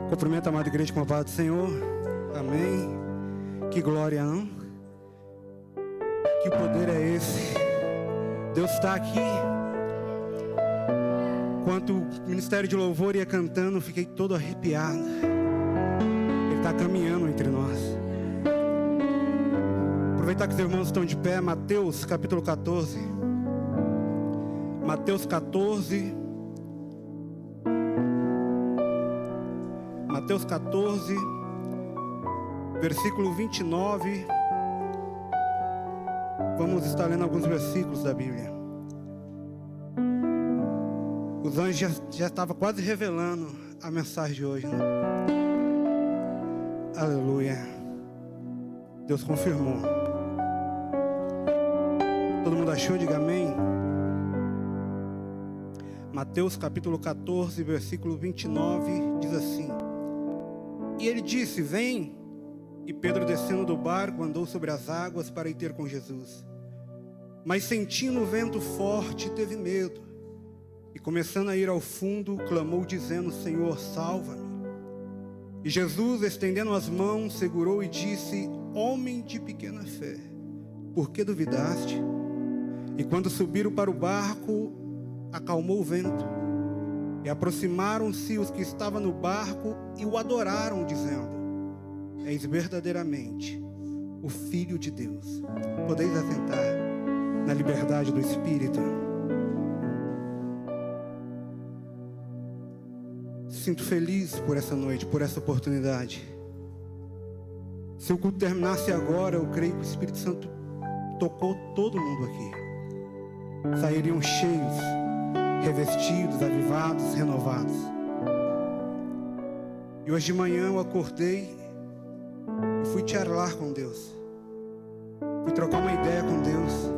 Cumprimento a amada igreja com a paz do Senhor. Amém. Que glória, não? Que poder é esse? Deus está aqui. Enquanto o ministério de louvor ia cantando, eu fiquei todo arrepiado. Ele está caminhando entre nós. Aproveitar que os irmãos estão de pé. Mateus capítulo 14. Mateus 14. Mateus 14, versículo 29. Vamos estar lendo alguns versículos da Bíblia. Os anjos já estavam quase revelando a mensagem de hoje, né? Aleluia. Deus confirmou. Todo mundo achou? Diga amém. Mateus capítulo 14, versículo 29, diz assim: E ele disse: Vem. E Pedro, descendo do barco, andou sobre as águas para ir ter com Jesus. Mas sentindo o vento forte, teve medo. E começando a ir ao fundo, clamou dizendo: Senhor, salva-me. E Jesus, estendendo as mãos, segurou e disse: Homem de pequena fé, por que duvidaste? E quando subiram para o barco, acalmou o vento. E aproximaram-se os que estavam no barco e o adoraram, dizendo: És verdadeiramente o Filho de Deus. Podeis assentar na liberdade do Espírito. Sinto feliz por essa noite, por essa oportunidade. Se o culto terminasse agora, eu creio que o Espírito Santo tocou todo mundo aqui. Sairiam cheios, revestidos, avivados, renovados. E hoje de manhã eu acordei e fui charlar com Deus. Fui trocar uma ideia com Deus.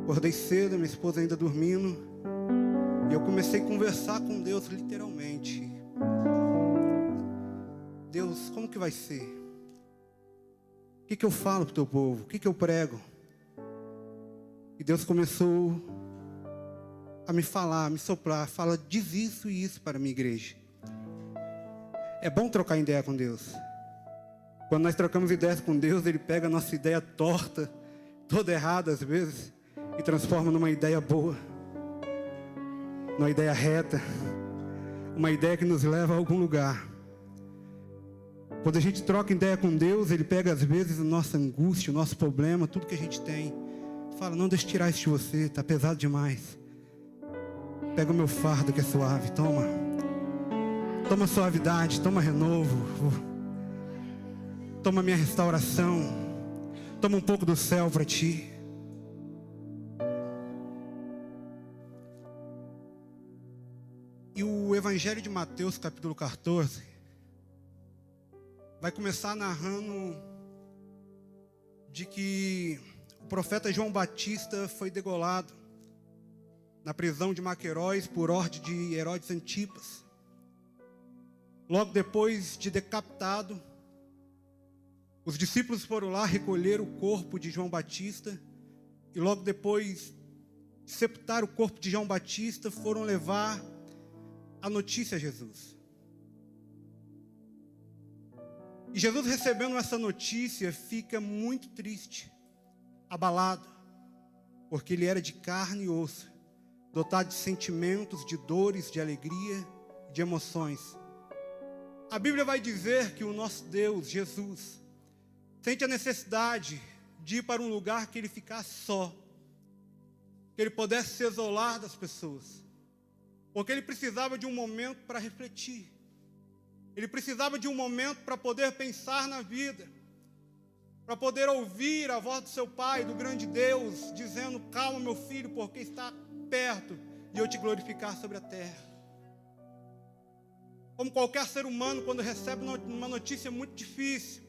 Acordei cedo, minha esposa ainda dormindo, e eu comecei a conversar com Deus literalmente. Deus, como que vai ser? O que eu falo para o teu povo? O que eu prego? E Deus começou a me falar, a me soprar. Fala, diz isso e isso para a minha igreja. É bom trocar ideia com Deus. Quando nós trocamos ideias com Deus, Ele pega a nossa ideia torta, toda errada às vezes, e transforma numa ideia boa, numa ideia reta, uma ideia que nos leva a algum lugar. Quando a gente troca ideia com Deus, Ele pega às vezes a nossa angústia, o nosso problema, tudo que a gente tem. Fala, não, deixa eu tirar isso de você, está pesado demais. Pega o meu fardo que é suave, toma. Toma suavidade, toma renovo. Toma minha restauração. Toma um pouco do céu para ti. E o Evangelho de Mateus, capítulo 14, vai começar narrando de que o profeta João Batista foi degolado na prisão de Maqueróis por ordem de Herodes Antipas. Logo depois de decapitado, os discípulos foram lá recolher o corpo de João Batista, e logo depois de sepultar o corpo de João Batista, foram levar a notícia a Jesus. E Jesus, recebendo essa notícia, fica muito triste, abalado, porque ele era de carne e osso, dotado de sentimentos, de dores, de alegria, de emoções. A Bíblia vai dizer que o nosso Deus, Jesus, sente a necessidade de ir para um lugar que ele ficasse só, que ele pudesse se isolar das pessoas, porque ele precisava de um momento para refletir. Ele precisava de um momento para poder pensar na vida, para poder ouvir a voz do seu Pai, do grande Deus, dizendo: calma, meu filho, porque está perto de eu te glorificar sobre a terra. Como qualquer ser humano, quando recebe uma notícia muito difícil,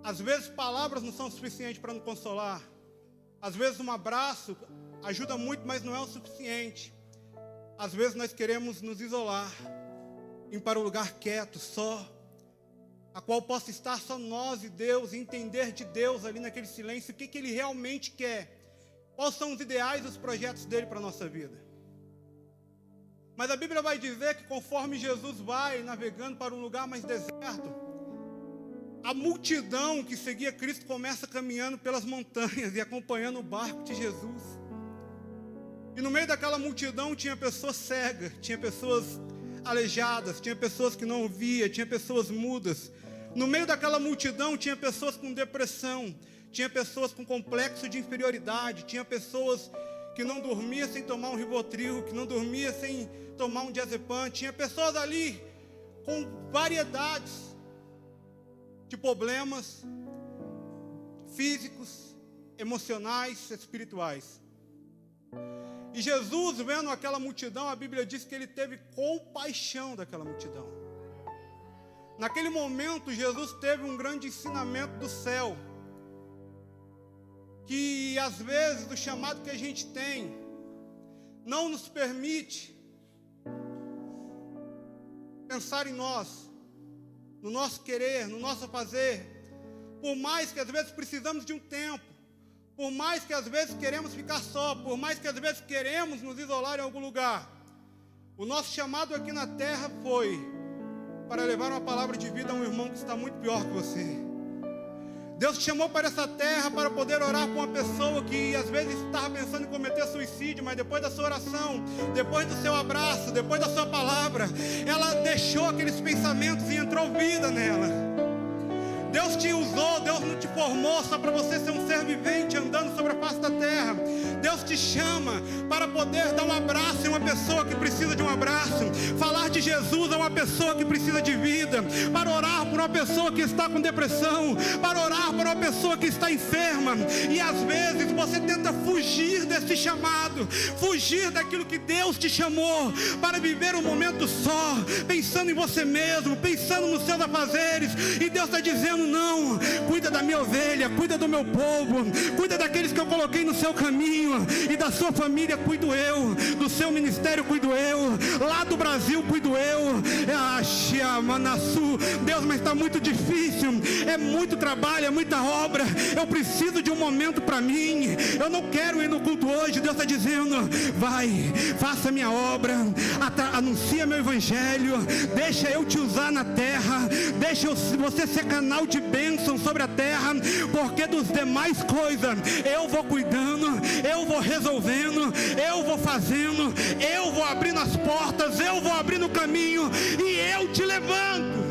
às vezes palavras não são suficientes para nos consolar. Às vezes um abraço ajuda muito, mas não é o suficiente. Às vezes nós queremos nos isolar, ir para um lugar quieto, só, a qual possa estar só nós e Deus, e entender de Deus ali naquele silêncio o que Ele realmente quer, quais são os ideais e os projetos dele para a nossa vida. Mas a Bíblia vai dizer que conforme Jesus vai navegando para um lugar mais deserto, a multidão que seguia Cristo começa caminhando pelas montanhas e acompanhando o barco de Jesus. E no meio daquela multidão tinha pessoas cegas, tinha pessoas aleijadas, tinha pessoas que não ouviam, tinha pessoas mudas. No meio daquela multidão tinha pessoas com depressão, tinha pessoas com complexo de inferioridade, tinha pessoas que não dormiam sem tomar um Rivotril, que não dormiam sem tomar um diazepam, tinha pessoas ali com variedades de problemas físicos, emocionais, espirituais. E Jesus, vendo aquela multidão, a Bíblia diz que ele teve compaixão daquela multidão. Naquele momento, Jesus teve um grande ensinamento do céu, que às vezes o chamado que a gente tem não nos permite pensar em nós, no nosso querer, no nosso fazer. Por mais que às vezes precisamos de um tempo, por mais que às vezes queremos ficar só, por mais que às vezes queremos nos isolar em algum lugar, o nosso chamado aqui na terra foi para levar uma palavra de vida a um irmão que está muito pior que você. Deus te chamou para essa terra para poder orar com uma pessoa que às vezes estava pensando em cometer suicídio, mas depois da sua oração, depois do seu abraço, depois da sua palavra, ela deixou aqueles pensamentos e entrou vida nela. Deus te usou, Deus não te formou só para você ser um ser vivente andando sobre a face da terra. Deus te chama para poder dar um abraço em uma pessoa que precisa de um abraço, falar de Jesus a uma pessoa que precisa de vida, para orar por uma pessoa que está com depressão, para orar por uma pessoa que está enferma. E às vezes você tenta fugir desse chamado, fugir daquilo que Deus te chamou, para viver um momento só, pensando em você mesmo, pensando nos seus afazeres. E Deus está dizendo: não, cuida da minha ovelha, cuida do meu povo, cuida daqueles que eu coloquei no seu caminho. E da sua família cuido eu, do seu ministério cuido eu, lá do Brasil cuido eu. Deus, mas está muito difícil, é muito trabalho, é muita obra, eu preciso de um momento para mim, eu não quero ir no culto hoje. Deus está dizendo: vai, faça minha obra, anuncia meu evangelho, deixa eu te usar na terra, deixa você ser canal de bênção sobre a terra, porque dos demais coisas eu vou cuidando, eu vou resolvendo, eu vou fazendo, eu vou abrindo as portas, eu vou abrindo o caminho e eu te levanto.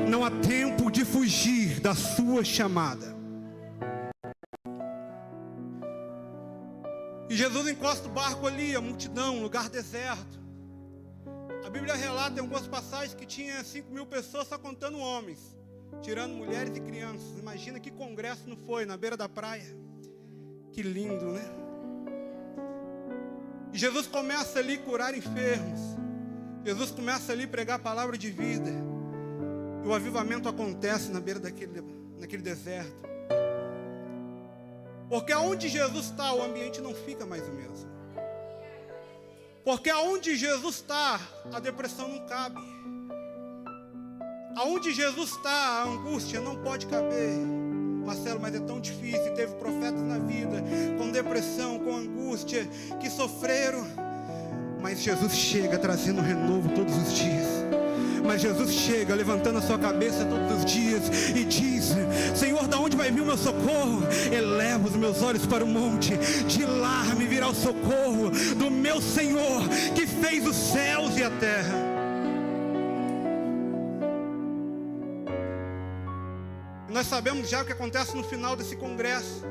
Não há tempo de fugir da sua chamada. E Jesus encosta o barco ali, a multidão, um lugar deserto. A Bíblia relata em algumas passagens que tinha 5.000 pessoas, só contando homens, tirando mulheres e crianças. Imagina que congresso não foi, na beira da praia. Que lindo, né? E Jesus começa ali a curar enfermos. Jesus começa ali a pregar a palavra de vida. E o avivamento acontece na beira naquele deserto. Porque aonde Jesus está, o ambiente não fica mais o mesmo. Porque aonde Jesus está, a depressão não cabe. Aonde Jesus está, a angústia não pode caber. Marcelo, mas é tão difícil. Teve profetas na vida com depressão, com angústia, que sofreram. Mas Jesus chega trazendo um renovo todos os dias. Mas Jesus chega levantando a sua cabeça todos os dias e diz: Senhor, da onde vai vir o meu socorro? Eleva os meus olhos para o monte, de lá me virá o socorro do meu Senhor, que fez os céus e a terra. Nós sabemos já o que acontece no final desse congresso.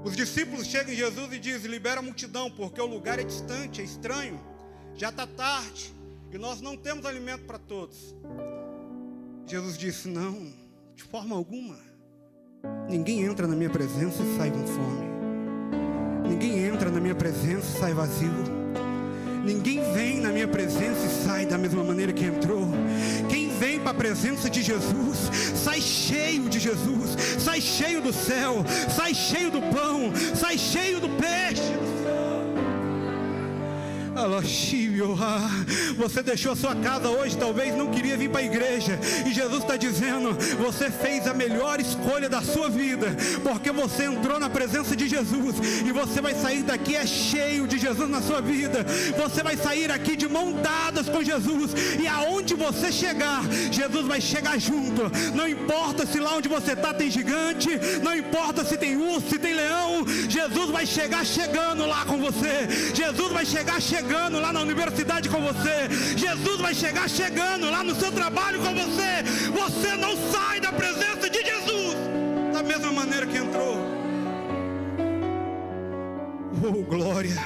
Os discípulos chegam em Jesus e dizem: libera a multidão, porque o lugar é distante, é estranho, já está tarde e nós não temos alimento para todos. Jesus disse: não, de forma alguma. Ninguém entra na minha presença e sai com fome. Ninguém entra na minha presença e sai vazio. Ninguém vem na minha presença e sai da mesma maneira que entrou. Quem vem para a presença de Jesus sai cheio de Jesus, sai cheio do céu, sai cheio do pão, sai cheio do peixe do céu. Senhor. Você deixou a sua casa hoje, talvez não queria vir para a igreja, e Jesus está dizendo: você fez a melhor escolha da sua vida, porque você entrou na presença de Jesus, e você vai sair daqui cheio de Jesus na sua vida. Você vai sair aqui de mãos dadas com Jesus, e aonde você chegar, Jesus vai chegar junto. Não importa se lá onde você está tem gigante, não importa se tem urso, se tem leão, Jesus vai chegar chegando lá com você. Jesus vai chegar chegando lá na universidade com você. Jesus vai chegar chegando lá no seu trabalho com você. Você não sai da presença de Jesus da mesma maneira que entrou. Oh, glória!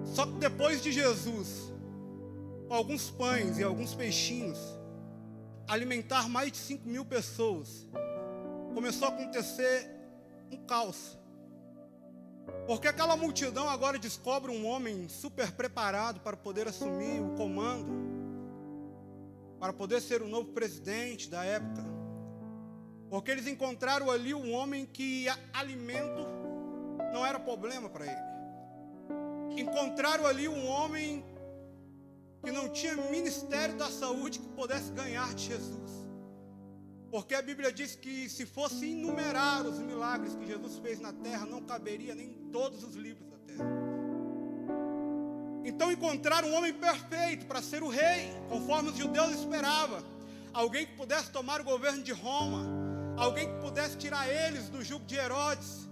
Só que depois de Jesus, com alguns pães e alguns peixinhos, alimentar mais de 5.000 pessoas, começou a acontecer um caos. Porque aquela multidão agora descobre um homem super preparado para poder assumir o comando, para poder ser o novo presidente da época. Porque eles encontraram ali um homem que alimento não era problema para ele. Encontraram ali um homem que não tinha ministério da saúde que pudesse ganhar de Jesus. Porque a Bíblia diz que se fosse enumerar os milagres que Jesus fez na terra, não caberia nem em todos os livros da terra. Então encontraram um homem perfeito para ser o rei, conforme os judeus esperavam. Alguém que pudesse tomar o governo de Roma, alguém que pudesse tirar eles do jugo de Herodes,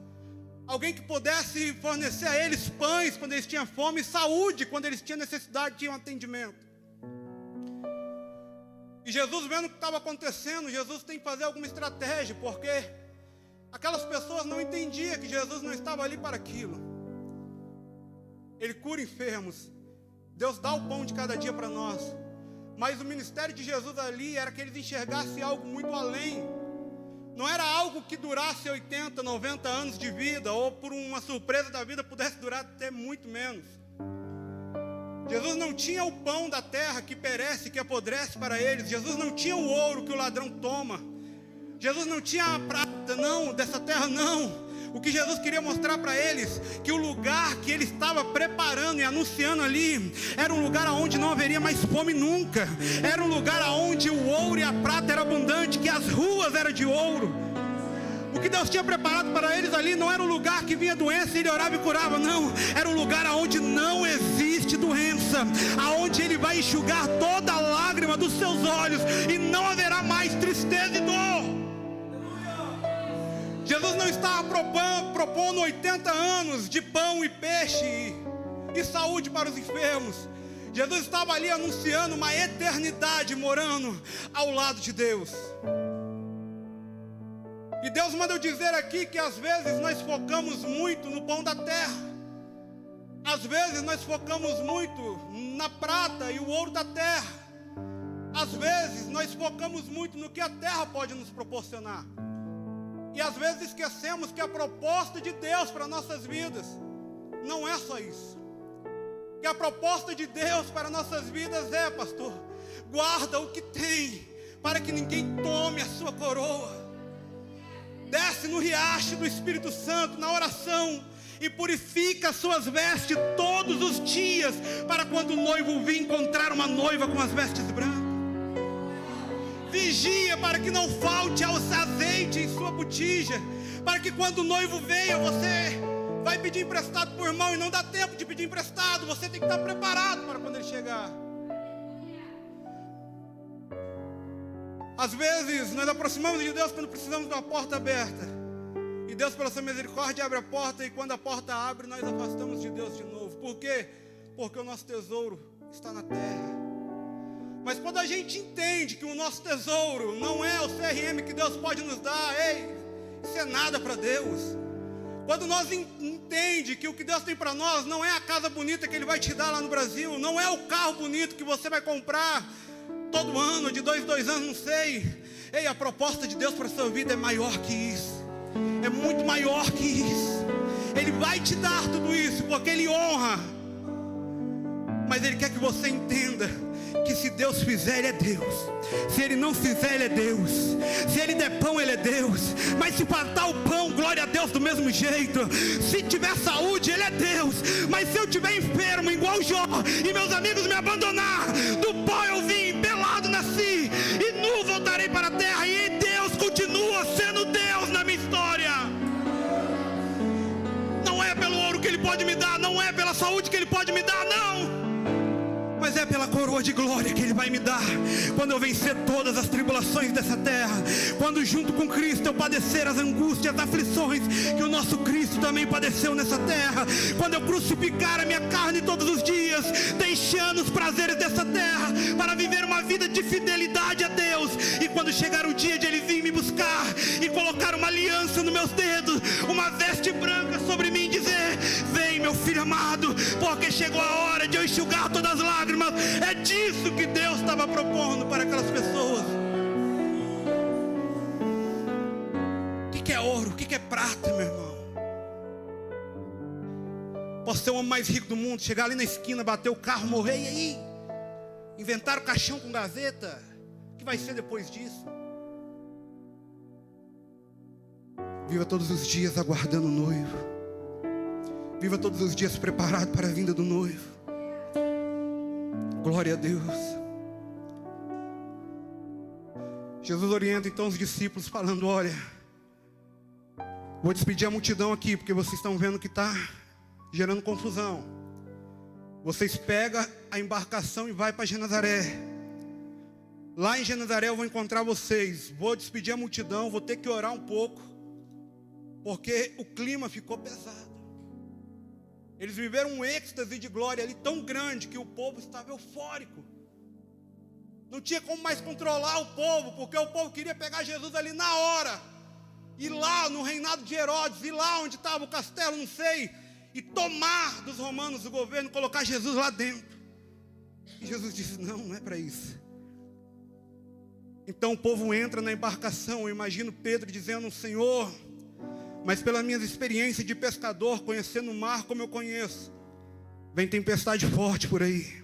alguém que pudesse fornecer a eles pães quando eles tinham fome, e saúde quando eles tinham necessidade de um atendimento. E Jesus, vendo o que estava acontecendo, Jesus tem que fazer alguma estratégia, porque aquelas pessoas não entendiam que Jesus não estava ali para aquilo. Ele cura enfermos, Deus dá o pão de cada dia para nós, mas o ministério de Jesus ali era que eles enxergassem algo muito além. Não era algo que durasse 80, 90 anos de vida, ou por uma surpresa da vida pudesse durar até muito menos. Jesus não tinha o pão da terra que perece, que apodrece para eles. Jesus não tinha o ouro que o ladrão toma. Jesus não tinha a prata, não, dessa terra não. O que Jesus queria mostrar para eles, que o lugar que ele estava preparando e anunciando ali, era um lugar onde não haveria mais fome nunca. Era um lugar onde o ouro e a prata era abundante, que as ruas eram de ouro. O que Deus tinha preparado para eles ali não era um lugar que vinha doença e ele orava e curava, não. Era um lugar onde não existe doença, aonde ele vai enxugar toda a lágrima dos seus olhos e não haverá mais tristeza e dor. Jesus não estava propondo 80 anos de pão e peixe e saúde para os enfermos. Jesus estava ali anunciando uma eternidade morando ao lado de Deus. E Deus manda eu dizer aqui que às vezes nós focamos muito no pão da terra. Às vezes nós focamos muito na prata e o ouro da terra. Às vezes nós focamos muito no que a terra pode nos proporcionar. E às vezes esquecemos que a proposta de Deus para nossas vidas não é só isso. Que a proposta de Deus para nossas vidas é, pastor, guarda o que tem, para que ninguém tome a sua coroa. Desce no riacho do Espírito Santo, na oração, e purifica as suas vestes todos os dias, para quando o noivo vir encontrar uma noiva com as vestes brancas. Vigia para que não falte azeite em sua botija, para que quando o noivo venha, você vai pedir emprestado para o irmão e não dá tempo de pedir emprestado. Você tem que estar preparado para quando ele chegar. Às vezes nós aproximamos de Deus quando precisamos de uma porta aberta, e Deus, pela sua misericórdia, abre a porta, e quando a porta abre, nós afastamos de Deus de novo. Por quê? Porque o nosso tesouro está na terra. Mas quando a gente entende que o nosso tesouro não é o CRM que Deus pode nos dar, isso é nada para Deus. Quando nós entendemos que o que Deus tem para nós não é a casa bonita que Ele vai te dar lá no Brasil, não é o carro bonito que você vai comprar todo ano, de 2 anos, não sei. A proposta de Deus para a sua vida é maior que isso. É muito maior que isso. Ele vai te dar tudo isso, porque Ele honra. Mas Ele quer que você entenda que se Deus fizer, Ele é Deus. Se Ele não fizer, Ele é Deus. Se Ele der pão, Ele é Deus. Mas se faltar o pão, glória a Deus do mesmo jeito. Se tiver saúde, Ele é Deus. Mas se eu tiver enfermo, igual Jó, e meus amigos me abandonar, do pó eu vim, pelado nasci, e nu voltarei para a terra. E Deus continua sendo Deus na minha história. Não é pelo ouro que Ele pode me dar, não é pela saúde que Ele pode me dar, não. Mas é pela coroa de glória que Ele vai me dar, quando eu vencer todas as tribulações dessa terra, quando junto com Cristo eu padecer as angústias, as aflições que o nosso Cristo também padeceu nessa terra, quando eu crucificar a minha carne todos os dias, deixando os prazeres dessa terra, para viver uma vida de fidelidade a Deus, e quando chegar o dia de Ele vir me buscar, e colocar uma aliança nos meus dedos, uma veste branca sobre mim, e dizer: vem meu filho amado, porque chegou a hora de eu enxugar todas as lágrimas. É disso que Deus estava propondo para aquelas pessoas. O que é ouro? O que é prata, meu irmão? Posso ser o homem mais rico do mundo, chegar ali na esquina, bater o carro, morrer, e aí? Inventar o caixão com gaveta? O que vai ser depois disso? Viva todos os dias aguardando o noivo. Viva todos os dias preparado para a vinda do noivo. Glória a Deus. Jesus orienta então os discípulos falando: olha, vou despedir a multidão aqui, porque vocês estão vendo que está gerando confusão. Vocês pegam a embarcação e vai para Genezaré. Lá em Genezaré eu vou encontrar vocês. Vou despedir a multidão, vou ter que orar um pouco, porque o clima ficou pesado. Eles viveram um êxtase de glória ali tão grande que o povo estava eufórico. Não tinha como mais controlar o povo, porque o povo queria pegar Jesus ali na hora. Ir lá no reinado de Herodes, ir lá onde estava o castelo, não sei, e tomar dos romanos o governo, colocar Jesus lá dentro. E Jesus disse: não, não é para isso. Então o povo entra na embarcação. Eu imagino Pedro dizendo: Senhor, mas pelas minhas experiências de pescador, conhecendo o mar como eu conheço, vem tempestade forte por aí.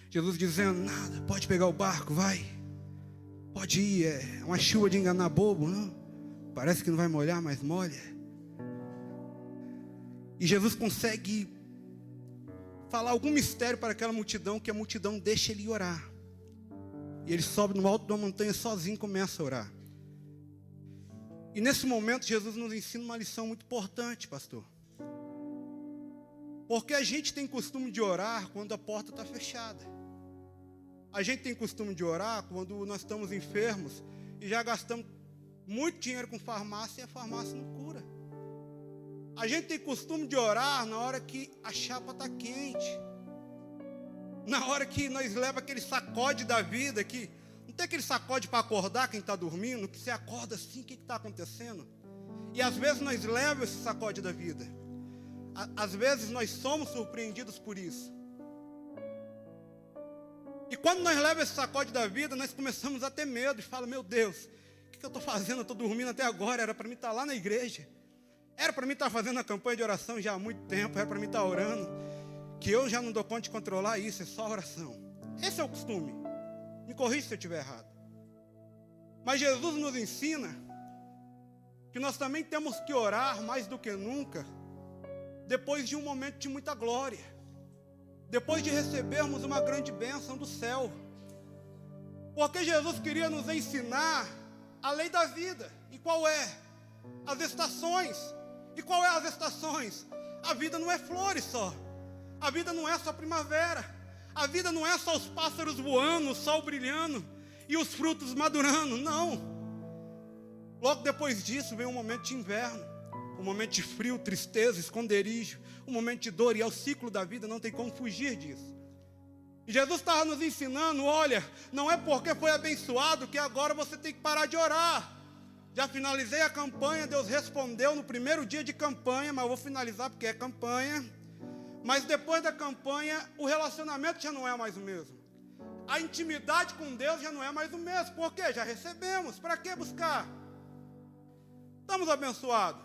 Jesus dizendo: nada, pode pegar o barco, vai. Pode ir, é uma chuva de enganar bobo, não? Parece que não vai molhar, mas molha. E Jesus consegue falar algum mistério para aquela multidão, que a multidão deixa Ele orar. E Ele sobe no alto de uma montanha sozinho e começa a orar. E nesse momento Jesus nos ensina uma lição muito importante, pastor. Porque a gente tem costume de orar quando a porta está fechada. A gente tem costume de orar quando nós estamos enfermos e já gastamos muito dinheiro com farmácia e a farmácia não cura. A gente tem costume de orar na hora que a chapa está quente. Na hora que nós leva aquele sacode da vida que... Não tem aquele sacode para acordar quem está dormindo, que você acorda assim, o que está acontecendo? E às vezes nós levamos esse sacode da vida. Às vezes nós somos surpreendidos por isso. E quando nós levamos esse sacode da vida, nós começamos a ter medo e falamos: meu Deus, o que eu estou fazendo? Eu estou dormindo até agora, era para mim estar lá na igreja. Era para mim estar fazendo a campanha de oração já há muito tempo, era para mim estar orando, que eu já não dou conta de controlar isso, é só oração. Esse é o costume. Me corrija se eu estiver errado. Mas Jesus nos ensina que nós também temos que orar mais do que nunca, depois de um momento de muita glória, depois de recebermos uma grande bênção do céu. Porque Jesus queria nos ensinar a lei da vida. E qual é? As estações. E qual é as estações? A vida não é flores só. A vida não é só primavera. A vida não é só os pássaros voando, o sol brilhando e os frutos madurando, não. Logo depois disso vem um momento de inverno, um momento de frio, tristeza, esconderijo, um momento de dor, e é o ciclo da vida, não tem como fugir disso. E Jesus estava nos ensinando: olha, não é porque foi abençoado que agora você tem que parar de orar. Já finalizei a campanha, Deus respondeu no primeiro dia de campanha, mas eu vou finalizar porque é campanha. Mas depois da campanha, o relacionamento já não é mais o mesmo. A intimidade com Deus já não é mais o mesmo. Por quê? Já recebemos. Para que buscar? Estamos abençoados.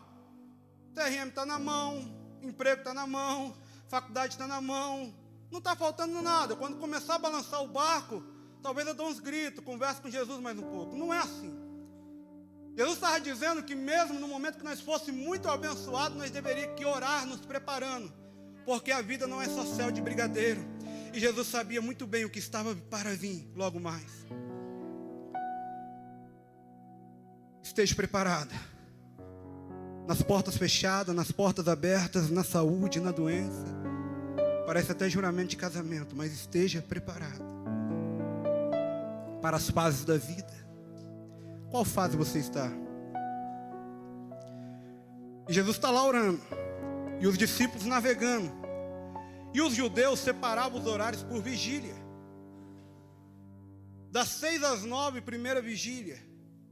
TRM está na mão, emprego está na mão, faculdade está na mão, Não está faltando nada. Quando começar a balançar o barco, talvez eu dou uns gritos, converso com Jesus mais um pouco. Não é assim. Jesus estava dizendo que mesmo no momento que nós fôssemos muito abençoados, nós deveríamos que orar nos preparando. Porque a vida não é só céu de brigadeiro. E Jesus sabia muito bem o que estava para vir logo mais. Esteja preparada. Nas portas fechadas, nas portas abertas, na saúde, na doença. Parece até juramento de casamento, mas esteja preparada para as fases da vida. Qual fase você está? E Jesus está lá orando, e os discípulos navegando, e os judeus separavam os horários por vigília. Das 6 às 9, primeira vigília.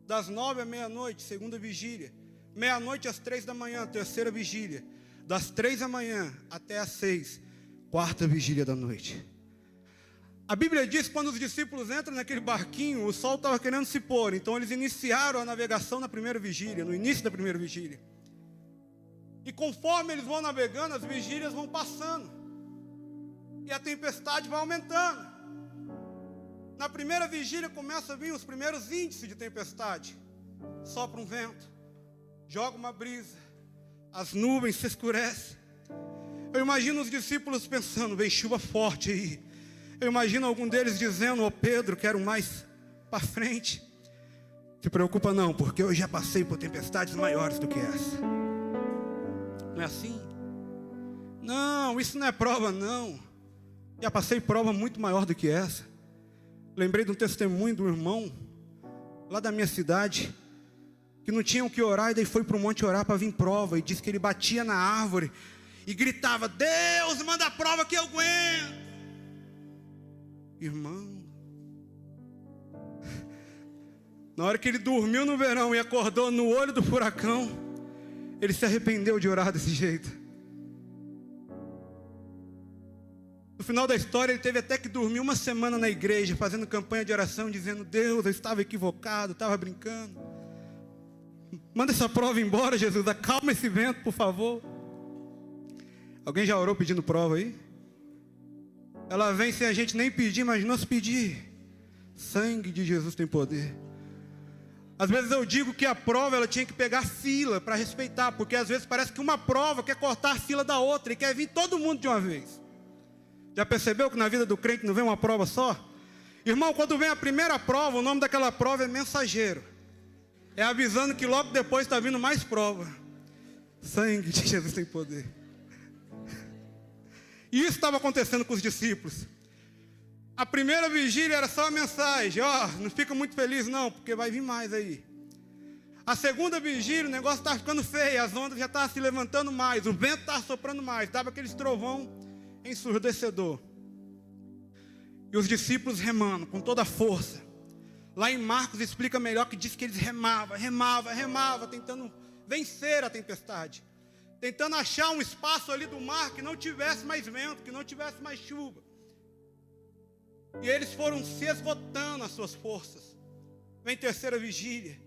Das 9 à meia-noite, segunda vigília. Meia-noite às 3 da manhã, terceira vigília. Das 3 da manhã até às 6, quarta vigília da noite. A Bíblia diz que quando os discípulos entram naquele barquinho, o sol estava querendo se pôr. Então eles iniciaram a navegação na primeira vigília, no início da primeira vigília. E conforme eles vão navegando, as vigílias vão passando. E a tempestade vai aumentando. Na primeira vigília começa a vir os primeiros índices de tempestade. Sopra um vento, joga uma brisa, as nuvens se escurecem. Eu imagino os discípulos pensando, vem chuva forte aí. Eu imagino algum deles dizendo, ô Pedro, quero mais para frente. Se preocupa não, porque eu já passei por tempestades maiores do que essa. Não é assim? Não, isso não é prova não. Já passei prova muito maior do que essa. Lembrei de um testemunho do irmão, lá da minha cidade, que não tinha o que orar, e daí foi para o monte orar para vir prova, e disse que ele batia na árvore, e gritava, Deus, manda a prova que eu aguento. Irmão, na hora que ele dormiu no verão e acordou no olho do furacão, ele se arrependeu de orar desse jeito. No final da história, ele teve até que dormir uma semana na igreja, fazendo campanha de oração, dizendo, Deus, eu estava equivocado, estava brincando. Manda essa prova embora, Jesus, acalma esse vento, por favor. Alguém já orou pedindo prova aí? Ela vem sem a gente nem pedir, mas nós pedir. Sangue de Jesus tem poder. Às vezes eu digo que a prova ela tinha que pegar fila para respeitar, porque às vezes parece que uma prova quer cortar a fila da outra e quer vir todo mundo de uma vez. Já percebeu que na vida do crente não vem uma prova só? Irmão, quando vem a primeira prova, o nome daquela prova é mensageiro. É avisando que logo depois está vindo mais prova. Sangue de Jesus tem poder. E isso estava acontecendo com os discípulos. A primeira vigília era só a mensagem. Não fica muito feliz não, porque vai vir mais aí. A segunda vigília, o negócio estava ficando feio. As ondas já estavam se levantando mais. O vento estava soprando mais. Dava aqueles trovão ensurdecedor. E os discípulos remando com toda a força. Lá em Marcos explica melhor que diz que eles remavam, tentando vencer a tempestade. Tentando achar um espaço ali do mar que não tivesse mais vento, que não tivesse mais chuva. E eles foram se esgotando as suas forças. Vem terceira vigília.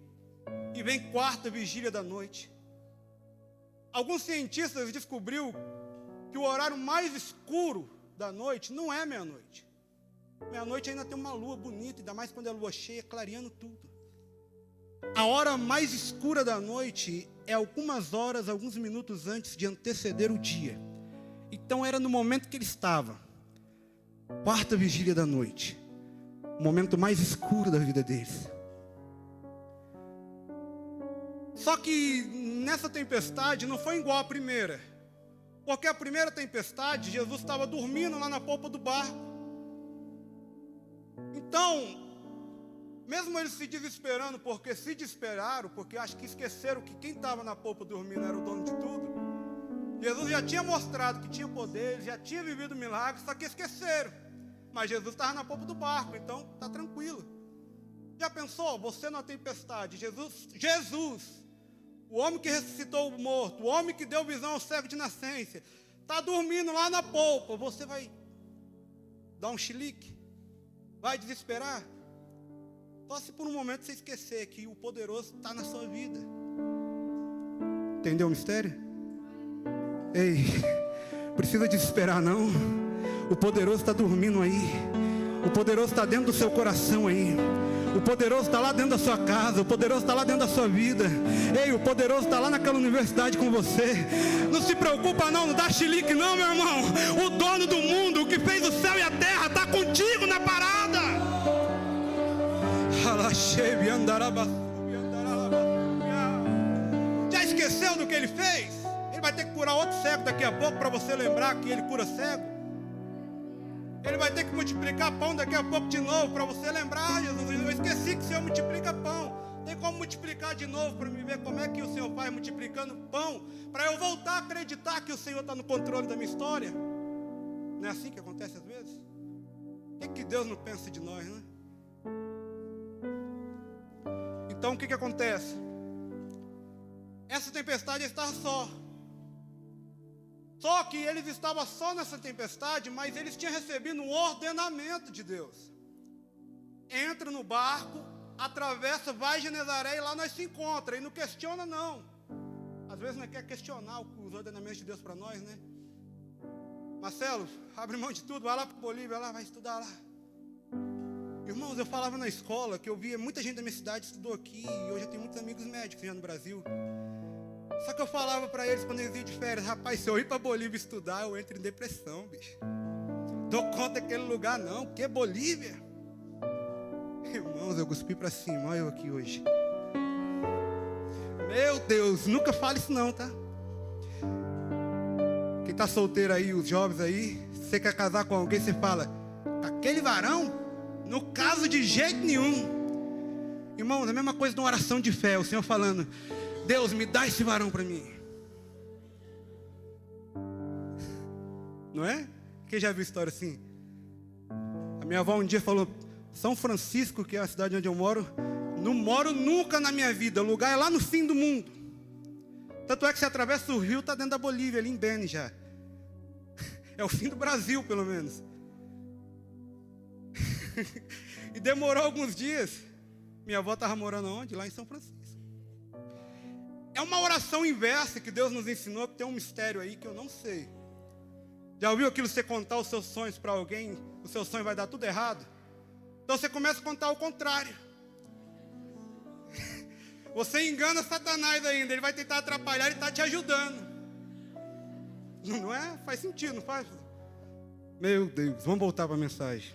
E vem quarta vigília da noite. Alguns cientistas descobriram que o horário mais escuro da noite não é meia-noite. Meia-noite ainda tem uma lua bonita, ainda mais quando é lua cheia, clareando tudo. A hora mais escura da noite é algumas horas, alguns minutos antes de anteceder o dia. Então era no momento que ele estava, quarta vigília da noite, o momento mais escuro da vida deles. Só que nessa tempestade não foi igual à primeira. Porque a primeira tempestade, Jesus estava dormindo lá na polpa do barco. Então, mesmo eles se desesperando, porque se desesperaram, porque acho que esqueceram que quem estava na polpa dormindo era o dono de tudo. Jesus já tinha mostrado que tinha poder, já tinha vivido milagres, só que esqueceram. Mas Jesus estava na polpa do barco, então está tranquilo. Já pensou, você na tempestade, Jesus, o homem que ressuscitou o morto, o homem que deu visão ao cego de nascença, está dormindo lá na polpa, você vai dar um chilique? Vai desesperar? Só se por um momento você esquecer que o poderoso está na sua vida. Entendeu o mistério? Ei, precisa desesperar não. O poderoso está dormindo aí. O poderoso está dentro do seu coração aí. O poderoso está lá dentro da sua casa. O poderoso está lá dentro da sua vida. Ei, o poderoso está lá naquela universidade com você. Não se preocupa não, não dá chilique não, meu irmão. O dono do mundo, o que fez o céu e a terra, está contigo na parada. Já esqueceu do que ele fez? Ele vai ter que curar outro cego daqui a pouco para você lembrar que ele cura cego. Ele vai ter que multiplicar pão daqui a pouco de novo para você lembrar. Jesus, eu esqueci que o Senhor multiplica pão. Tem como multiplicar de novo para me ver como é que o Senhor faz multiplicando pão, para eu voltar a acreditar que o Senhor está no controle da minha história? Não é assim que acontece às vezes? O que Deus não pensa de nós, né? Então o que acontece? Essa tempestade estava só. Só que eles estavam só nessa tempestade, mas eles tinham recebido um ordenamento de Deus. Entra no barco, atravessa, vai a Genezaré e lá nós se encontra. E não questiona não. Às vezes nós quer questionar os ordenamentos de Deus para nós, né? Marcelo, abre mão de tudo, vai lá para Bolívia, vai estudar lá. Irmãos, eu falava na escola que eu via muita gente da minha cidade estudou aqui. E hoje eu tenho muitos amigos médicos já no Brasil. Só que eu falava para eles quando eles iam de férias: rapaz, se eu ir para Bolívia estudar, eu entro em depressão, bicho. Dou conta daquele lugar não, porque é Bolívia. Irmãos, eu cuspi para cima, olha eu aqui hoje. Meu Deus, nunca fale isso não, tá? Quem tá solteiro aí, os jovens aí, você quer casar com alguém, você fala: aquele varão? No caso de jeito nenhum. Irmãos, é a mesma coisa de uma oração de fé, o Senhor falando: Deus, me dá esse varão para mim. Não é? Quem já viu história assim? A minha avó um dia falou: São Francisco, que é a cidade onde eu moro, não moro nunca na minha vida, o lugar é lá no fim do mundo. Tanto é que você atravessa o rio, está dentro da Bolívia, ali em Beni já. É o fim do Brasil, pelo menos. E demorou alguns dias. Minha avó estava morando onde? Lá em São Francisco. É uma oração inversa que Deus nos ensinou, que tem um mistério aí que eu não sei. Já ouviu aquilo, você contar os seus sonhos para alguém, o seu sonho vai dar tudo errado? Então você começa a contar o contrário. Você engana Satanás ainda, ele vai tentar atrapalhar, ele está te ajudando. Não é? Faz sentido, não faz? Meu Deus, vamos voltar para a mensagem.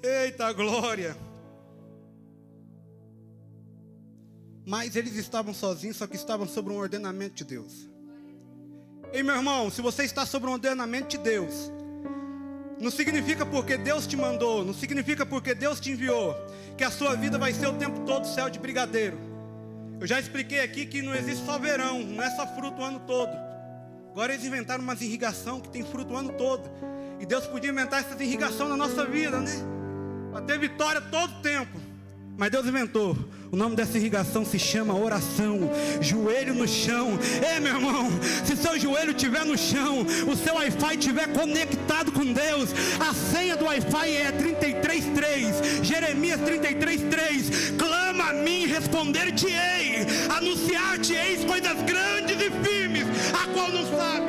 Eita glória. Mas eles estavam sozinhos, só que estavam sob um ordenamento de Deus. Ei, meu irmão, se você está sob um ordenamento de Deus, não significa porque Deus te mandou, não significa porque Deus te enviou, que a sua vida vai ser o tempo todo céu de brigadeiro. Eu já expliquei aqui que não existe só verão, não é só fruto o ano todo. Agora eles inventaram umas irrigação que tem fruto o ano todo. E Deus podia inventar essas irrigação na nossa vida, né? Para ter vitória todo o tempo. Mas Deus inventou. O nome dessa irrigação se chama oração. Joelho no chão. Ei, meu irmão, se seu joelho estiver no chão, o seu Wi-Fi estiver conectado com Deus, a senha do Wi-Fi é 33.3. Jeremias 33.3. Clama a mim, responder-te-ei, anunciar-te-eis coisas grandes e firmes, a qual não sabe.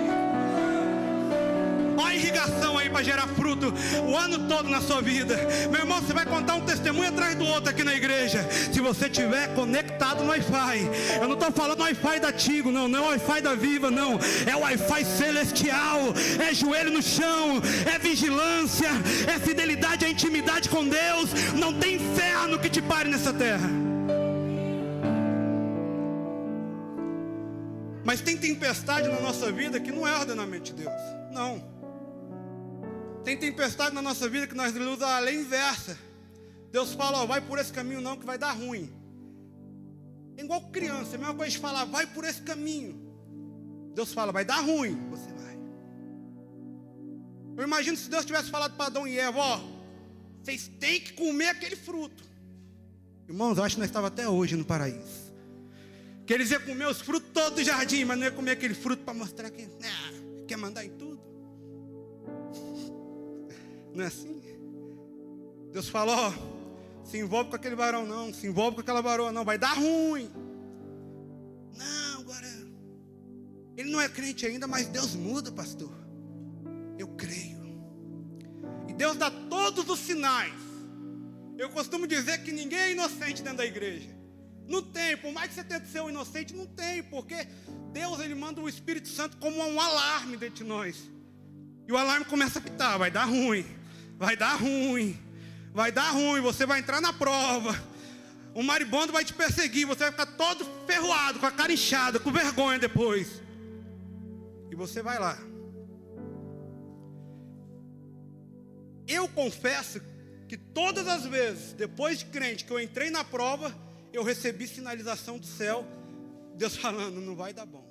Olha a irrigação aí para gerar fruto o ano todo na sua vida. Meu irmão, você vai contar um testemunho atrás do outro aqui na igreja, se você estiver conectado no Wi-Fi. Eu não estou falando Wi-Fi da Tigo, não é o Wi-Fi da Viva, não. É o Wi-Fi celestial. É joelho no chão, é vigilância, é fidelidade, é intimidade com Deus. Não tem inferno que te pare nessa terra. Mas tem tempestade na nossa vida que não é ordenamento de Deus. Não. Tem tempestade na nossa vida que nós usamos a lei inversa. Deus fala: vai por esse caminho não, que vai dar ruim. É igual criança, é a mesma coisa de falar: vai por esse caminho. Deus fala: vai dar ruim, você vai. Eu imagino se Deus tivesse falado para Adão e Eva: ó, vocês têm que comer aquele fruto. Irmãos, eu acho que nós estávamos até hoje no paraíso. Que eles iam comer os frutos todos do jardim, mas não ia comer aquele fruto para mostrar que quer mandar em tudo. Não é assim? Deus fala: ó, se envolve com aquele varão não, se envolve com aquela varoa não, vai dar ruim. Não, agora Ele não é crente ainda, mas Deus muda, pastor. Eu creio. E Deus dá todos os sinais. Eu costumo dizer que ninguém é inocente dentro da igreja. Não tem, por mais que você tente ser um inocente, não tem, porque Deus, Ele manda o Espírito Santo como um alarme dentro de nós. E o alarme começa a pitar, vai dar ruim, vai dar ruim, vai dar ruim, você vai entrar na prova. O maribondo vai te perseguir, você vai ficar todo ferroado, com a cara inchada, com vergonha depois. E você vai lá. Eu confesso que todas as vezes, depois de crente, que eu entrei na prova, eu recebi sinalização do céu, Deus falando, não vai dar bom.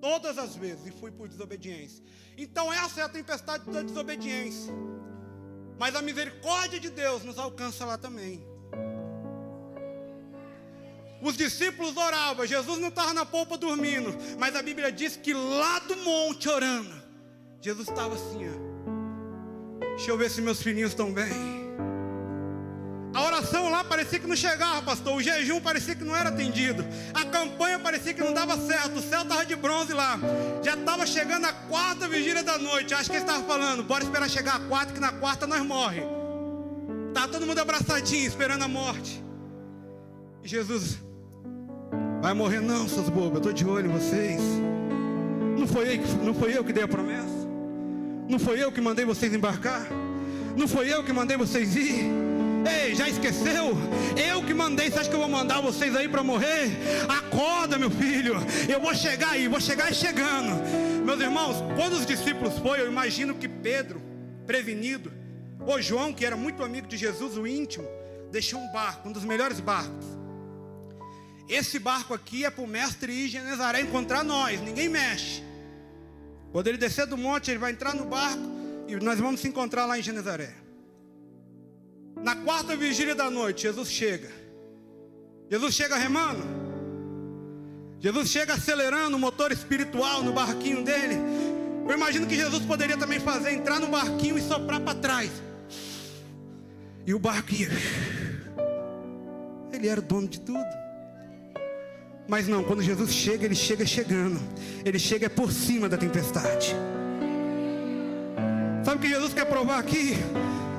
Todas as vezes, e fui por desobediência. Então essa é a tempestade da desobediência. Mas a misericórdia de Deus nos alcança lá também. Os discípulos oravam, Jesus não estava na polpa dormindo, mas a Bíblia diz que lá do monte orando, Jesus estava assim, ó. Deixa eu ver se meus filhinhos estão bem. A oração lá parecia que não chegava, pastor. O jejum parecia que não era atendido. A campanha parecia que não dava certo. O céu estava de bronze lá. Já estava chegando a 4ª vigília da noite. Acho que ele estava falando, bora esperar chegar a 4, que na 4ª nós morre. Tá todo mundo abraçadinho, esperando a morte. E Jesus, vai morrer não, seus bobos, eu estou de olho em vocês. Não foi eu que dei a promessa. Não foi eu que mandei vocês embarcar. Não foi eu que mandei vocês ir. Ei, já esqueceu? Eu que mandei, você acha que eu vou mandar vocês aí para morrer? Acorda, meu filho, eu vou chegar aí, vou chegar chegando. Meus irmãos, quando os discípulos foram, eu imagino que Pedro, prevenido, ou João, que era muito amigo de Jesus, o íntimo, deixou um barco, um dos melhores barcos. Esse barco aqui é para o mestre ir em Genezaré encontrar nós, ninguém mexe. Quando ele descer do monte, ele vai entrar no barco e nós vamos se encontrar lá em Genezaré. Na 4ª vigília da noite, Jesus chega. Jesus chega remando. Jesus chega acelerando o motor espiritual no barquinho dele. Eu imagino que Jesus poderia também fazer, entrar no barquinho e soprar para trás. E o barco ia. Ele era o dono de tudo. Mas não, quando Jesus chega, ele chega chegando. Ele chega por cima da tempestade. Sabe o que Jesus quer provar aqui?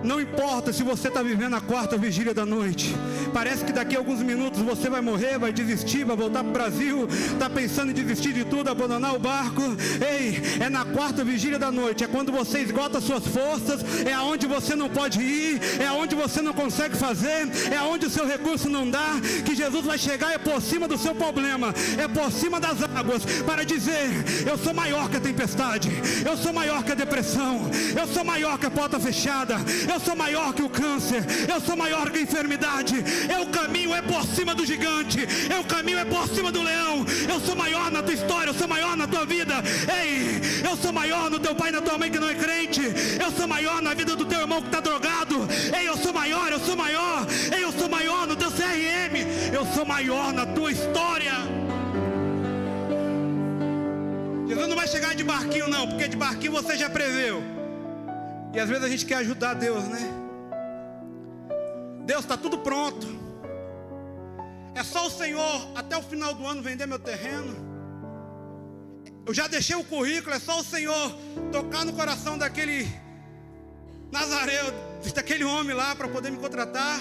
Não importa se você está vivendo a 4ª vigília da noite. Parece que daqui a alguns minutos você vai morrer, vai desistir, vai voltar para o Brasil. Está pensando em desistir de tudo, abandonar o barco. Ei, é na 4ª vigília da noite. É quando você esgota suas forças. É aonde você não pode ir. É aonde você não consegue fazer. É aonde o seu recurso não dá. Que Jesus vai chegar, é por cima do seu problema. É por cima das águas. Para dizer, eu sou maior que a tempestade. Eu sou maior que a depressão. Eu sou maior que a porta fechada. Eu sou maior que o câncer. Eu sou maior que a enfermidade. O caminho é por cima do gigante. O caminho é por cima do leão. Eu sou maior na tua história. Eu sou maior na tua vida. Ei, eu sou maior no teu pai e na tua mãe que não é crente. Eu sou maior na vida do teu irmão que está drogado. Ei, eu sou maior, eu sou maior. Ei, eu sou maior no teu CRM. Eu sou maior na tua história. Jesus não vai chegar de barquinho não, porque de barquinho você já preveu. E às vezes a gente quer ajudar Deus, né? Deus, está tudo pronto. É só o Senhor até o final do ano vender meu terreno. Eu já deixei o currículo, é só o Senhor tocar no coração daquele Nazareu, daquele homem lá para poder me contratar.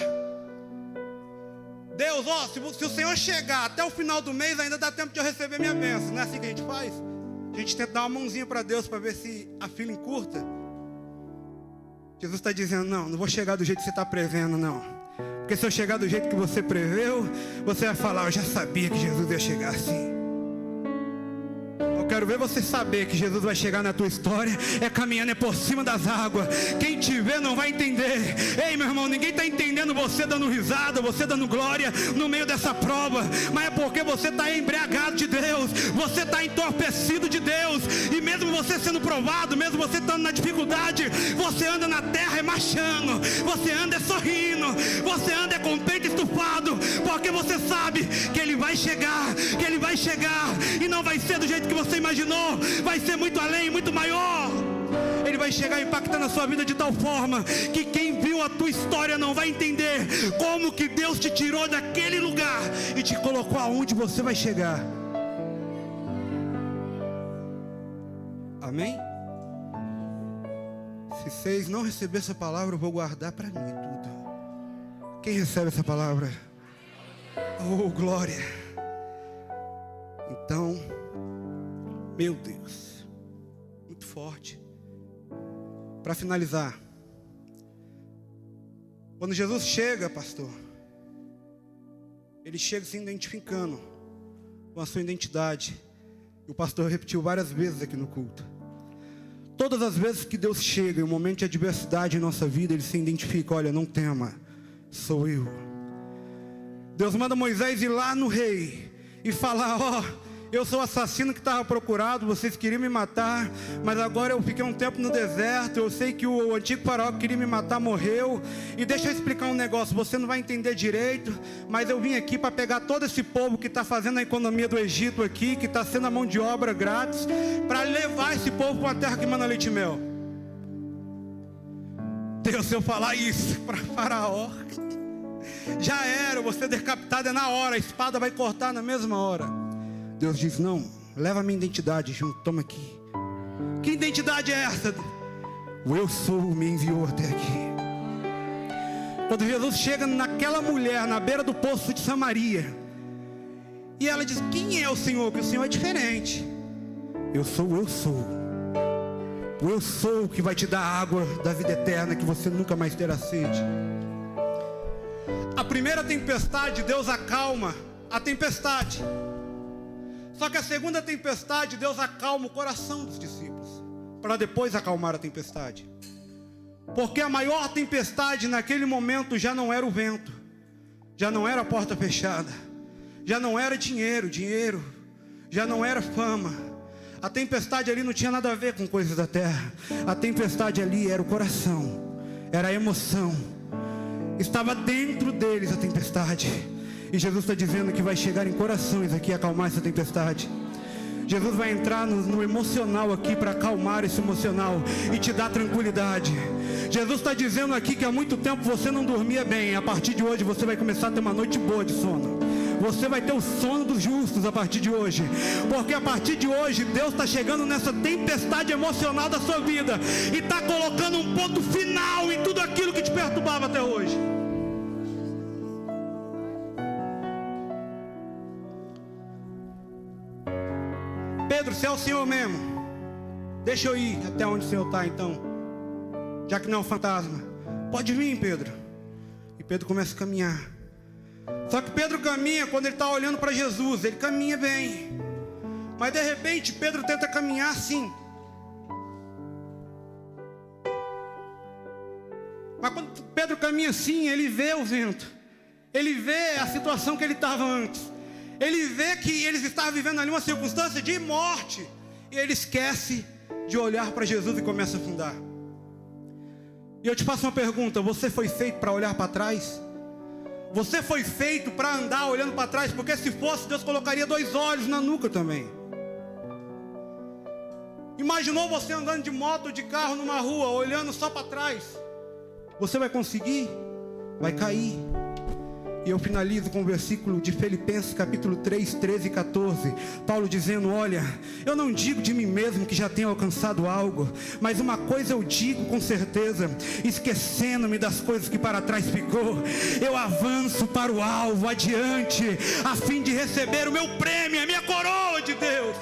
Deus, ó, se o Senhor chegar até o final do mês, ainda dá tempo de eu receber minha bênção. Não é assim que a gente faz? A gente tenta dar uma mãozinha para Deus para ver se a fila encurta. Jesus está dizendo, não vou chegar do jeito que você está prevendo, não. Porque se eu chegar do jeito que você preveu, você vai falar, eu já sabia que Jesus ia chegar assim. Eu quero ver você saber que Jesus vai chegar na tua história, caminhando por cima das águas. Quem te vê não vai entender. Ei, meu irmão, ninguém está entendendo você dando risada, você dando glória no meio dessa prova. Mas é porque você está embriagado de Deus. Você está entorpecido de Deus. E mesmo você sendo provado, mesmo você estando na dificuldade, você anda na terra marchando. Você anda sorrindo. Você anda com o peito estufado. Porque você sabe que Ele vai chegar. Que Ele vai chegar. E não vai ser do jeito que você imaginou, vai ser muito além, muito maior. Ele vai chegar impactando a sua vida de tal forma que quem viu a tua história não vai entender como que Deus te tirou daquele lugar e te colocou aonde você vai chegar. Amém? Se vocês não receberem essa palavra, eu vou guardar para mim tudo. Quem recebe essa palavra? Oh, glória! Então, meu Deus, muito forte. Para finalizar, quando Jesus chega, pastor, ele chega se identificando com a sua identidade. E o pastor repetiu várias vezes aqui no culto. Todas as vezes que Deus chega em um momento de adversidade em nossa vida, Ele se identifica: olha, não tema, sou eu. Deus manda Moisés ir lá no rei e falar: ó, eu sou o assassino que estava procurado, vocês queriam me matar, mas agora eu fiquei um tempo no deserto, eu sei que o antigo faraó que queria me matar morreu, e deixa eu explicar um negócio, você não vai entender direito, mas eu vim aqui para pegar todo esse povo que está fazendo a economia do Egito aqui, que está sendo a mão de obra grátis, para levar esse povo para uma terra que manda leite e mel. Deus, se eu falar isso para faraó, já era, você decapitado é na hora, a espada vai cortar na mesma hora. Deus diz: não, leva a minha identidade junto, toma aqui. Que identidade é essa? O eu sou me enviou até aqui. Quando Jesus chega naquela mulher na beira do poço de Samaria, e ela diz: quem é o Senhor? Que o Senhor é diferente. Eu sou o eu sou. O eu sou que vai te dar a água da vida eterna, que você nunca mais terá sede. A primeira tempestade, Deus acalma a tempestade. Só que a segunda tempestade, Deus acalma o coração dos discípulos, para depois acalmar a tempestade. Porque a maior tempestade naquele momento já não era o vento, já não era a porta fechada, já não era dinheiro, já não era fama. A tempestade ali não tinha nada a ver com coisas da terra. A tempestade ali era o coração, era a emoção. Estava dentro deles a tempestade. E Jesus está dizendo que vai chegar em corações aqui, acalmar essa tempestade. Jesus vai entrar no emocional aqui para acalmar esse emocional e te dar tranquilidade. Jesus está dizendo aqui que há muito tempo você não dormia bem. A partir de hoje você vai começar a ter uma noite boa de sono. Você vai ter o sono dos justos a partir de hoje. Porque a partir de hoje Deus está chegando nessa tempestade emocional da sua vida e está colocando um ponto final em tudo aquilo que te perturbava até hoje. Pedro, se é o Senhor mesmo, deixa eu ir até onde o Senhor está então, já que não é um fantasma. Pode vir, Pedro. E Pedro começa a caminhar. Só que Pedro caminha, quando ele está olhando para Jesus, ele caminha bem. Mas de repente Pedro tenta caminhar assim. Mas quando Pedro caminha assim, ele vê o vento, ele vê a situação que ele estava antes. Ele vê que eles estavam vivendo ali uma circunstância de morte. E ele esquece de olhar para Jesus e começa a afundar. E eu te faço uma pergunta: você foi feito para olhar para trás? Você foi feito para andar olhando para trás? Porque se fosse, Deus colocaria 2 olhos na nuca também. Imaginou você andando de moto ou de carro numa rua, olhando só para trás? Você vai conseguir? Vai cair. E eu finalizo com o versículo de Filipenses capítulo 3, 13 e 14. Paulo dizendo: olha, eu não digo de mim mesmo que já tenho alcançado algo, mas uma coisa eu digo com certeza, esquecendo-me das coisas que para trás ficou, eu avanço para o alvo, adiante, a fim de receber o meu prêmio, a minha coroa de Deus.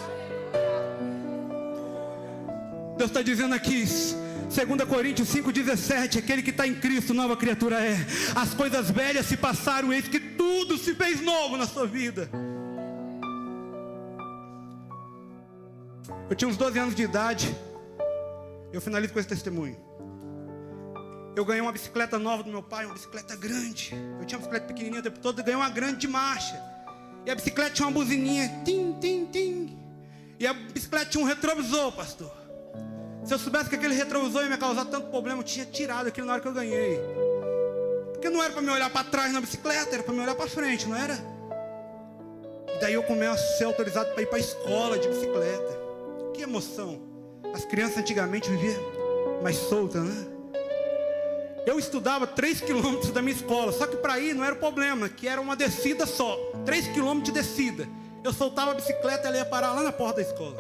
Deus está dizendo aqui, 2 Coríntios 5,17, aquele que está em Cristo, nova criatura é. As coisas velhas se passaram, eis que tudo se fez novo na sua vida. Eu tinha uns 12 anos de idade. Eu finalizo com esse testemunho. Eu ganhei uma bicicleta nova do meu pai, uma bicicleta grande. Eu tinha uma bicicleta pequenininha o tempo todo, eu ganhei uma grande de marcha. E a bicicleta tinha uma buzininha, tim, tim, tim. E a bicicleta tinha um retrovisor, pastor. Se eu soubesse que aquele retrovisor ia me causar tanto problema, eu tinha tirado aquilo na hora que eu ganhei. Porque não era para me olhar para trás na bicicleta, era para me olhar para frente, não era? E daí eu começo a ser autorizado para ir para a escola de bicicleta. Que emoção. As crianças antigamente viviam mais soltas, né? Eu estudava 3 quilômetros da minha escola, só que para ir não era o problema, que era uma descida só, 3 quilômetros de descida. Eu soltava a bicicleta e ela ia parar lá na porta da escola.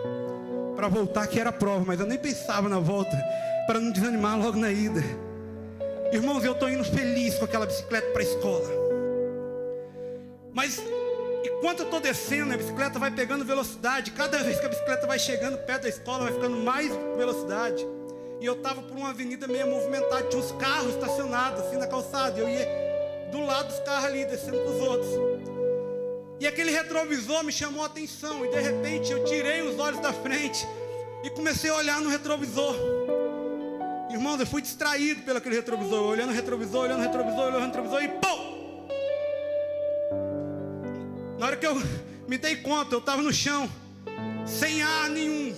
para voltar, que era a prova, mas eu nem pensava na volta, para não desanimar logo na ida. Irmãos, eu estou indo feliz com aquela bicicleta para a escola. Mas enquanto eu estou descendo, a bicicleta vai pegando velocidade. Cada vez que a bicicleta vai chegando perto da escola, vai ficando mais velocidade. E eu estava por uma avenida meio movimentada, tinha uns carros estacionados assim na calçada. Eu ia do lado dos carros ali, descendo com os outros. E aquele retrovisor me chamou a atenção. E de repente eu tirei os olhos da frente e comecei a olhar no retrovisor. Irmãos, eu fui distraído pelo aquele retrovisor. Olhando o retrovisor, olhando o retrovisor, olhando o retrovisor e pum! Na hora que eu me dei conta, eu estava no chão, sem ar nenhum.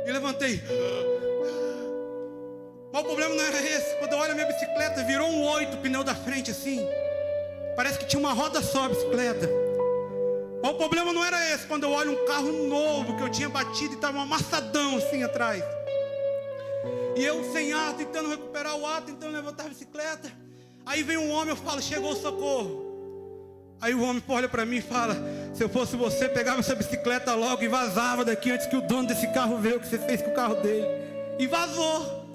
E levantei. Mas o problema não era esse. Quando eu olho a minha bicicleta, virou um 8 o pneu da frente assim. Parece que tinha uma roda só a bicicleta. Mas o problema não era esse. Quando eu olho um carro novo que eu tinha batido e estava um amassadão assim atrás. E eu sem ar, tentando recuperar o ar, tentando levantar a bicicleta. Aí vem um homem, eu falo, chegou o socorro. Aí o homem olha para mim e fala, se eu fosse você, pegava essa bicicleta logo e vazava daqui antes que o dono desse carro veja o que você fez com o carro dele. E vazou.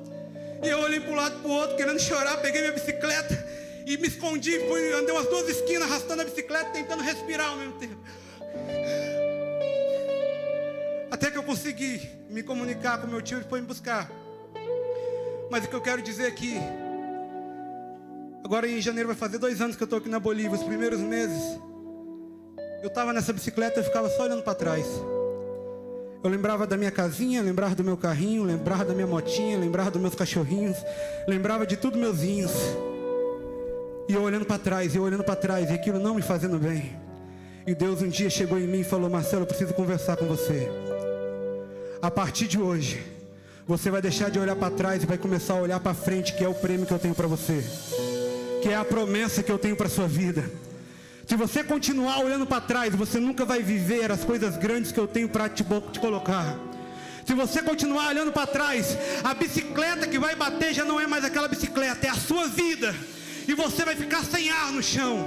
E eu olhei para um lado e para o outro, querendo chorar, peguei minha bicicleta e me escondi, andei umas 2 esquinas arrastando a bicicleta, tentando respirar ao mesmo tempo. Até que eu consegui me comunicar com meu tio e foi me buscar. Mas o que eu quero dizer aqui, agora em janeiro vai fazer 2 anos que eu estou aqui na Bolívia. Os primeiros meses eu estava nessa bicicleta e ficava só olhando para trás. Eu lembrava da minha casinha, lembrava do meu carrinho, lembrava da minha motinha, lembrava dos meus cachorrinhos, lembrava de tudo meuzinhos. E eu olhando para trás, e aquilo não me fazendo bem. E Deus um dia chegou em mim e falou, Marcelo, eu preciso conversar com você. A partir de hoje, você vai deixar de olhar para trás e vai começar a olhar para frente, que é o prêmio que eu tenho para você, que é a promessa que eu tenho para a sua vida. Se você continuar olhando para trás, você nunca vai viver as coisas grandes que eu tenho para te colocar. Se você continuar olhando para trás, a bicicleta que vai bater já não é mais aquela bicicleta, é a sua vida. E você vai ficar sem ar no chão.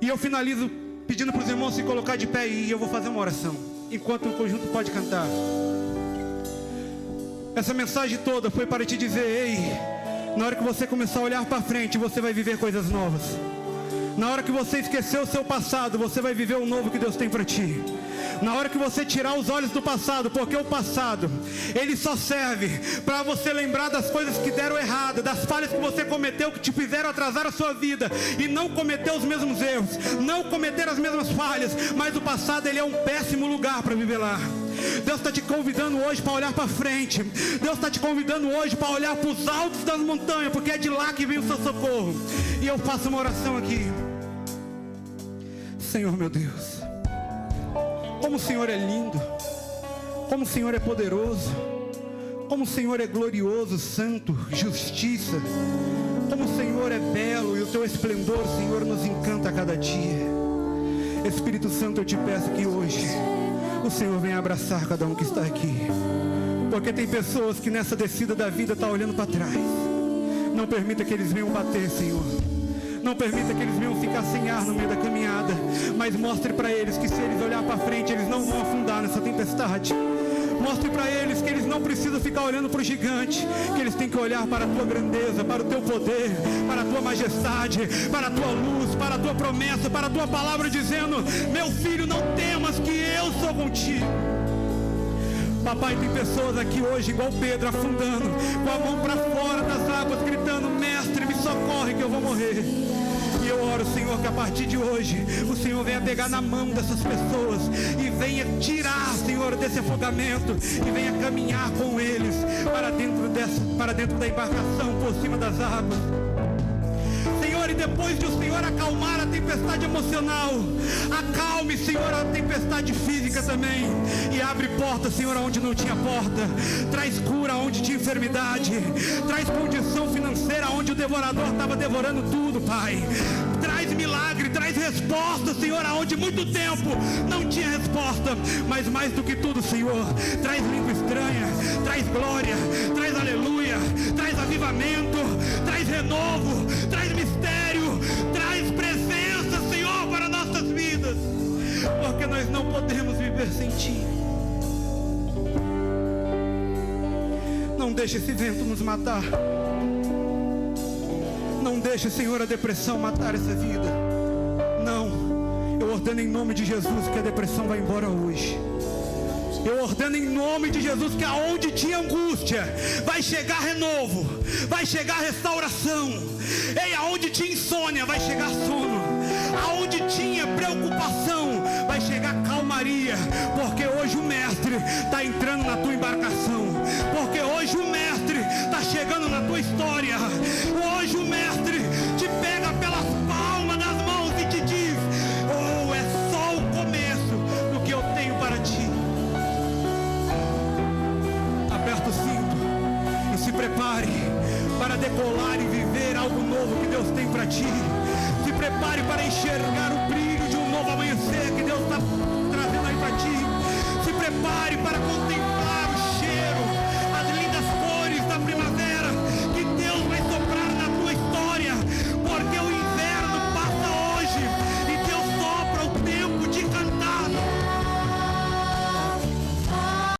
E eu finalizo pedindo para os irmãos se colocar de pé e eu vou fazer uma oração, enquanto o conjunto pode cantar. Essa mensagem toda foi para te dizer, ei, na hora que você começar a olhar para frente, você vai viver coisas novas. Na hora que você esquecer o seu passado, você vai viver o novo que Deus tem para ti. Na hora que você tirar os olhos do passado, porque o passado, ele só serve para você lembrar das coisas que deram errado, das falhas que você cometeu, que te fizeram atrasar a sua vida, e não cometer os mesmos erros, não cometer as mesmas falhas. Mas o passado, ele é um péssimo lugar para viver lá. Deus está te convidando hoje para olhar para frente. Deus está te convidando hoje para olhar para os altos das montanhas, porque é de lá que vem o seu socorro. E eu faço uma oração aqui. Senhor meu Deus, como o Senhor é lindo, como o Senhor é poderoso, como o Senhor é glorioso, santo, justiça, como o Senhor é belo e o teu esplendor, Senhor, nos encanta a cada dia. Espírito Santo, eu te peço que hoje o Senhor venha abraçar cada um que está aqui, porque tem pessoas que nessa descida da vida estão olhando para trás. Não permita que eles venham bater, Senhor. Não permita que eles venham ficar sem ar no meio da caminhada, mas mostre para eles que se eles olhar para frente, eles não vão afundar nessa tempestade. Mostre para eles que eles não precisam ficar olhando para o gigante, que eles têm que olhar para a tua grandeza, para o teu poder, para a tua majestade, para a tua luz, para a tua promessa, para a tua palavra dizendo, meu filho, não temas que eu sou contigo. Papai, tem pessoas aqui hoje igual Pedro, afundando, com a mão para fora das águas, gritando, mestre, me socorre que eu vou morrer. E eu oro, Senhor, que a partir de hoje o Senhor venha pegar na mão dessas pessoas e venha tirar, Senhor, desse afogamento e venha caminhar com eles para dentro da embarcação, por cima das águas. Senhor, e depois de o Senhor acalmar a tempestade emocional, acalme, Senhor, a tempestade física também, e abre porta, Senhor, onde não tinha porta. Traz cura onde tinha enfermidade, traz condição financeira onde o devorador estava devorando tudo, Pai. Traz milagre, traz resposta, Senhor, aonde muito tempo não tinha resposta. Mas mais do que tudo, Senhor, traz língua estranha, traz glória, traz aleluia, traz avivamento, traz renovo, traz mistério, traz presença, Senhor, para nossas vidas, porque nós não podemos viver sem Ti. deixe esse vento nos matar. Não deixe, Senhor, a depressão matar essa vida. Não. Eu ordeno em nome de Jesus que a depressão vai embora hoje. Eu ordeno em nome de Jesus que aonde tinha angústia, vai chegar renovo, vai chegar restauração. Ei, aonde tinha insônia, vai chegar sono. Aonde tinha preocupação, vai chegar calmaria. Porque hoje o Mestre está entrando na tua embarcação. Porque hoje o Mestre está chegando na tua história. Hoje o Mestre te pega pelas palmas das mãos e te diz: oh, é só o começo do que eu tenho para ti. Aperta o cinto e se prepare para decolar e viver algo novo que Deus tem para ti. Se prepare para enxergar o brilho de um novo amanhecer que Deus está trazendo aí para ti. Se prepare para contemplar